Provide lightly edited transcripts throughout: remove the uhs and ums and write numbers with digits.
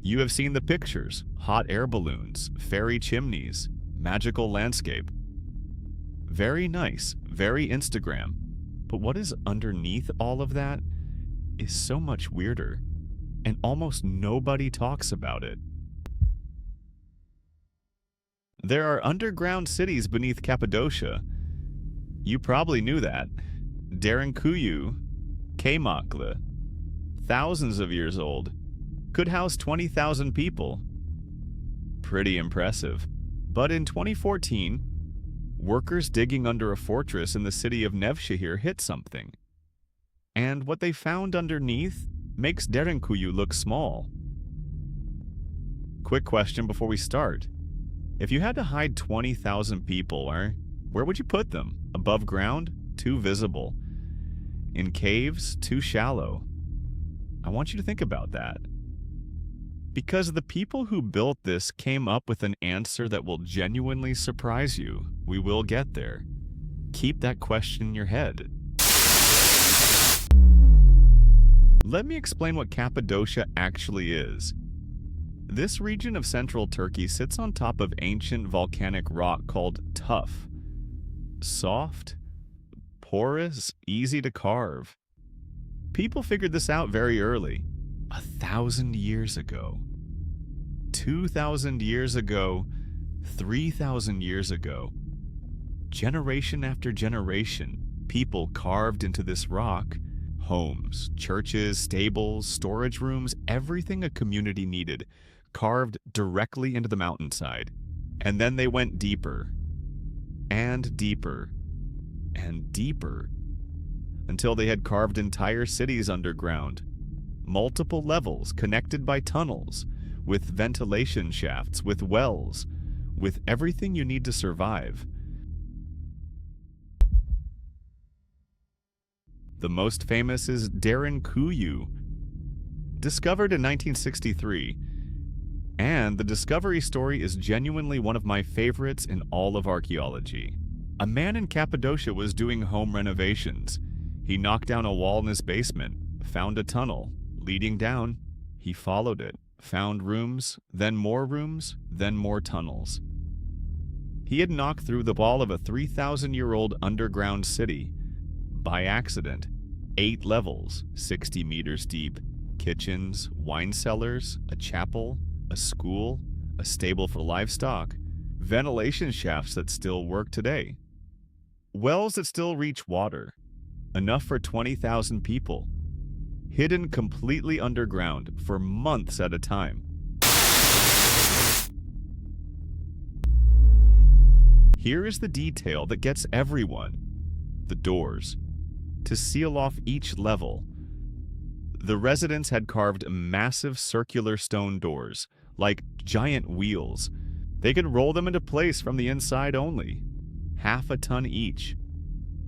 You have seen the pictures, hot air balloons, fairy chimneys, magical landscape. Very nice, very Instagram. But what is underneath all of that is so much weirder, and almost nobody talks about it. There are underground cities beneath Cappadocia. You probably knew that. Derinkuyu, Kaymaklı, thousands of years old, could house 20,000 people. Pretty impressive. But in 2014, workers digging under a fortress in the city of Nevşehir hit something. And what they found underneath makes Derinkuyu look small. Quick question before we start. If you had to hide 20,000 people, where would you put them? Above ground? Too visible. In caves? Too shallow. I want you to think about that. Because the people who built this came up with an answer that will genuinely surprise you. We will get there. Keep that question in your head. Let me explain what Cappadocia actually is. This region of central Turkey sits on top of ancient volcanic rock called tuff. Soft, porous, easy to carve. People figured this out very early. 1,000 years ago. 2,000 years ago. 3,000 years ago. Generation after generation, people carved into this rock homes, churches, stables, storage rooms, everything a community needed, carved directly into the mountainside. And then they went deeper, and deeper, and deeper, until they had carved entire cities underground, multiple levels connected by tunnels, with ventilation shafts, with wells, with everything you need to survive. The most famous is Derinkuyu, discovered in 1963, and the discovery story is genuinely one of my favorites in all of archaeology. A man in Cappadocia was doing home renovations. He knocked down a wall in his basement, found a tunnel leading down. He followed it, found rooms, then more tunnels. He had knocked through the wall of a 3,000-year-old underground city. By accident, 8 levels, 60 meters deep, kitchens, wine cellars, a chapel, a school, a stable for livestock, ventilation shafts that still work today, wells that still reach water, enough for 20,000 people, hidden completely underground for months at a time. Here is the detail that gets everyone: the doors. To seal off each level, the residents had carved massive circular stone doors, like giant wheels. They could roll them into place from the inside only, half a ton each.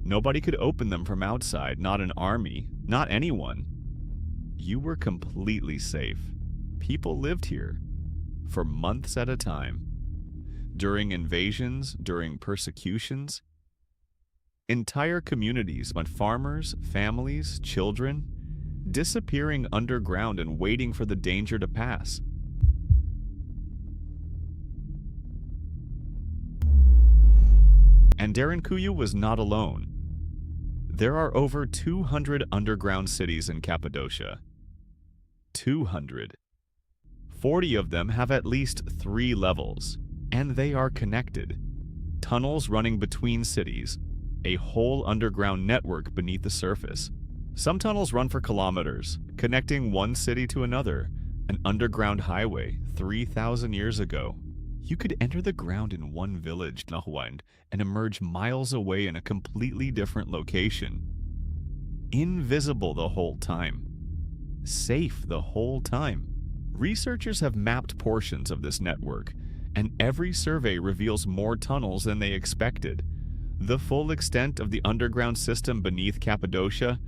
Nobody could open them from outside, not an army, not anyone. You were completely safe. People lived here for months at a time. During invasions, during persecutions, entire communities went farmers, families, children, disappearing underground and waiting for the danger to pass. And Derinkuyu was not alone. There are over 200 underground cities in Cappadocia. 200. 40 of them have at least 3 levels, and they are connected. Tunnels running between cities, a whole underground network beneath the surface. Some tunnels run for kilometers, connecting one city to another, an underground highway 3,000 years ago. You could enter the ground in one village, Nahwand, and emerge miles away in a completely different location. Invisible the whole time. Safe the whole time. Researchers have mapped portions of this network, and every survey reveals more tunnels than they expected. The full extent of the underground system beneath Cappadocia,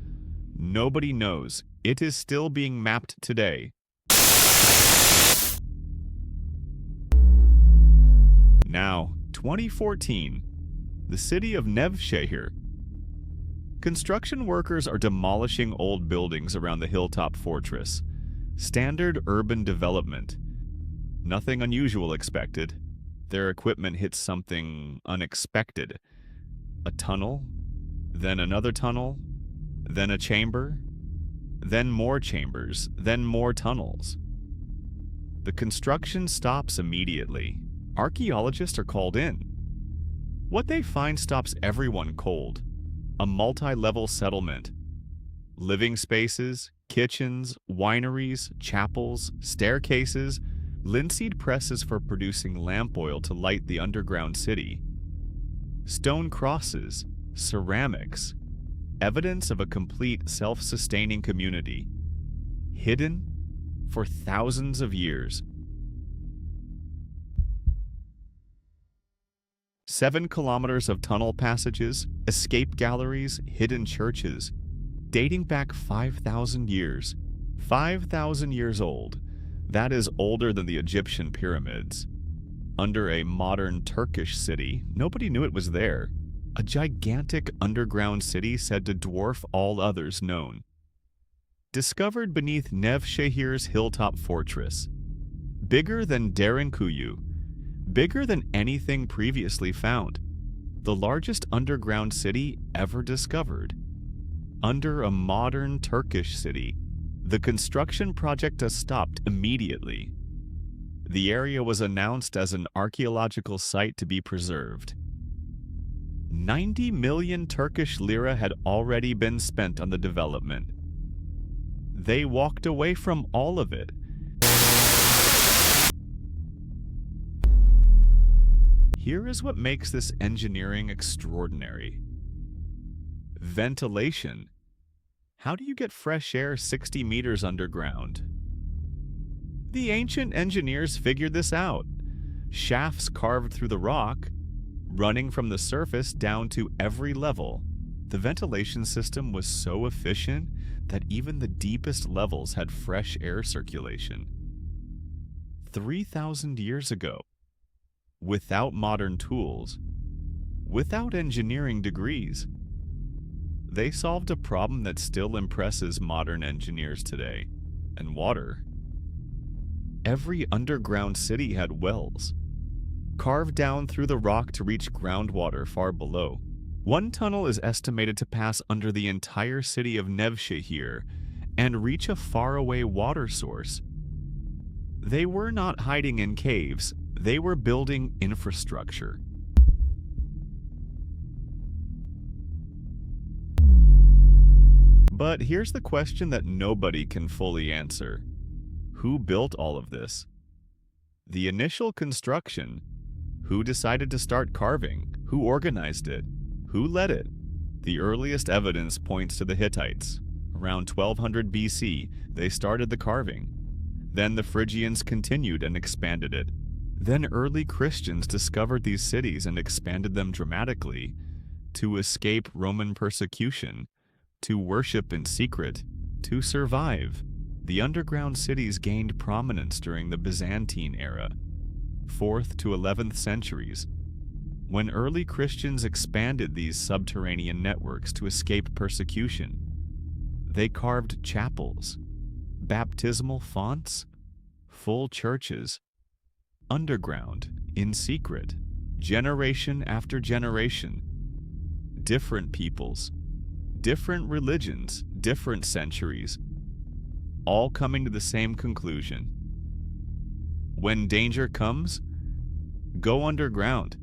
nobody knows. It is still being mapped today. Now, 2014, the city of Nevşehir. Construction workers are demolishing old buildings around the hilltop fortress. Standard urban development. Nothing unusual expected. Their equipment hits something unexpected. A tunnel, then another tunnel, then a chamber, then more chambers, then more tunnels. The construction stops immediately. Archaeologists are called in. What they find stops everyone cold. A multi-level settlement. Living spaces, kitchens, wineries, chapels, staircases, linseed presses for producing lamp oil to light the underground city. Stone crosses, ceramics, evidence of a complete self-sustaining community, hidden for thousands of years. 7 kilometers of tunnel passages, escape galleries, hidden churches, dating back 5,000 years. 5,000 years old. That is older than the Egyptian pyramids. Under a modern Turkish city, nobody knew it was there. A gigantic underground city said to dwarf all others known. Discovered beneath Nevşehir's hilltop fortress. Bigger than Derinkuyu. Bigger than anything previously found. The largest underground city ever discovered. Under a modern Turkish city. The construction project has stopped immediately. The area was announced as an archaeological site to be preserved. 90 million Turkish lira had already been spent on the development. They walked away from all of it. Here is what makes this engineering extraordinary. Ventilation. How do you get fresh air 60 meters underground? The ancient engineers figured this out. Shafts carved through the rock, running from the surface down to every level. The ventilation system was so efficient that even the deepest levels had fresh air circulation. 3,000 years ago, without modern tools, without engineering degrees, they solved a problem that still impresses modern engineers today, and water. Every underground city had wells, carved down through the rock to reach groundwater far below. One tunnel is estimated to pass under the entire city of Nevşehir and reach a faraway water source. They were not hiding in caves, they were building infrastructure. But here's the question that nobody can fully answer. Who built all of this? The initial construction. Who decided to start carving? Who organized it? Who led it? The earliest evidence points to the Hittites. Around 1200 BC, they started the carving. Then the Phrygians continued and expanded it. Then early Christians discovered these cities and expanded them dramatically to escape Roman persecution, to worship in secret, to survive. The underground cities gained prominence during the Byzantine era, 4th to 11th centuries, when early Christians expanded these subterranean networks to escape persecution. They carved chapels, baptismal fonts, full churches, underground, in secret, generation after generation. Different peoples, different religions, different centuries, all coming to the same conclusion. When danger comes, go underground.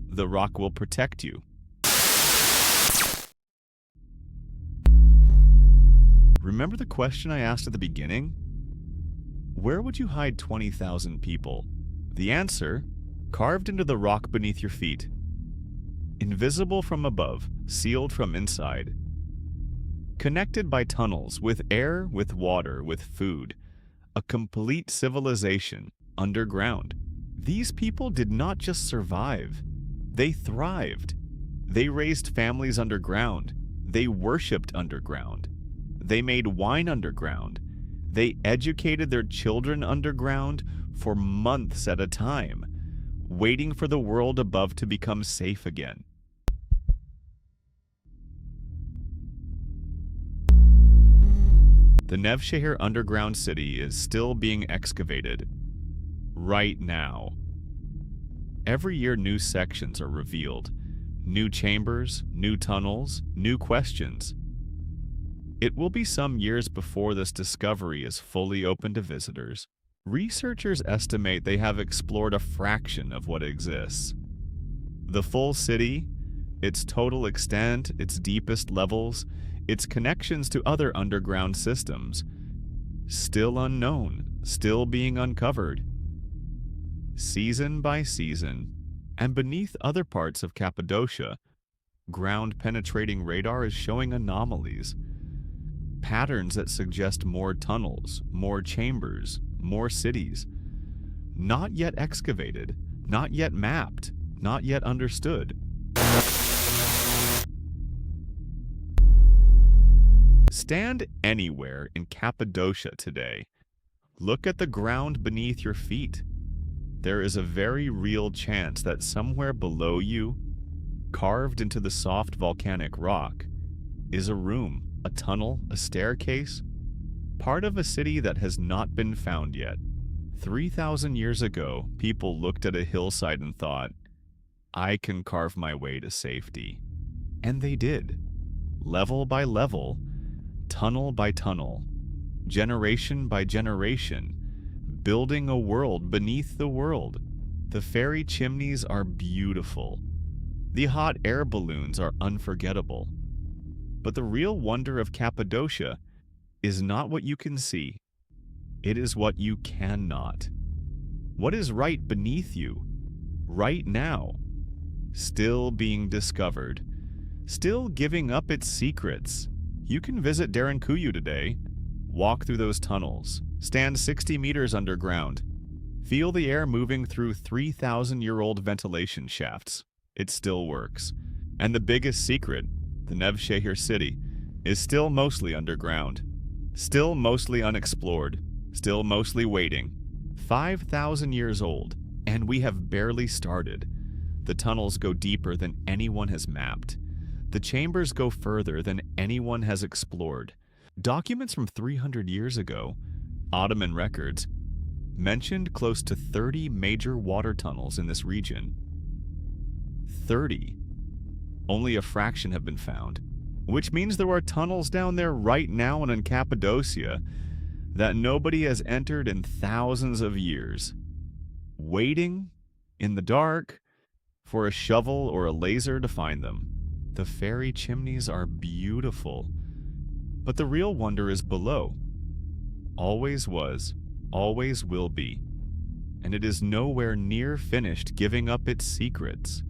The rock will protect you. Remember the question I asked at the beginning? Where would you hide 20,000 people? The answer, carved into the rock beneath your feet. Invisible from above, sealed from inside. Connected by tunnels, with air, with water, with food. A complete civilization, underground. These people did not just survive. They thrived. They raised families underground. They worshipped underground. They made wine underground. They educated their children underground for months at a time, waiting for the world above to become safe again. The Nevşehir underground city is still being excavated right now. Every year new sections are revealed, new chambers, new tunnels, new questions. It will be some years before this discovery is fully open to visitors. Researchers estimate they have explored a fraction of what exists. The full city, its total extent, its deepest levels, its connections to other underground systems, still unknown, still being uncovered. Season by season, and beneath other parts of Cappadocia, ground-penetrating radar is showing anomalies, patterns that suggest more tunnels, more chambers, more cities, not yet excavated, not yet mapped, not yet understood. Stand anywhere in Cappadocia today. Look at the ground beneath your feet. There is a very real chance that somewhere below you, carved into the soft volcanic rock, is a room, a tunnel, a staircase, part of a city that has not been found yet. 3,000 years ago, people looked at a hillside and thought, I can carve my way to safety. And they did. Level by level, tunnel by tunnel, generation by generation, building a world beneath the world. The fairy chimneys are beautiful. The hot air balloons are unforgettable. But the real wonder of Cappadocia is not what you can see. It is what you cannot. What is right beneath you, right now, still being discovered, still giving up its secrets. You can visit Derinkuyu today, walk through those tunnels, stand 60 meters underground, feel the air moving through 3,000-year-old ventilation shafts. It still works. And the biggest secret, the Nevşehir city, is still mostly underground, still mostly unexplored, still mostly waiting. 5,000 years old, and we have barely started. The tunnels go deeper than anyone has mapped. The chambers go further than anyone has explored. Documents from 300 years ago, Ottoman records, mentioned close to 30 major water tunnels in this region. 30. Only a fraction have been found, which means there are tunnels down there right now and in Cappadocia that nobody has entered in thousands of years, waiting in the dark for a shovel or a laser to find them. The fairy chimneys are beautiful, but the real wonder is below. Always was, always will be, and it is nowhere near finished giving up its secrets.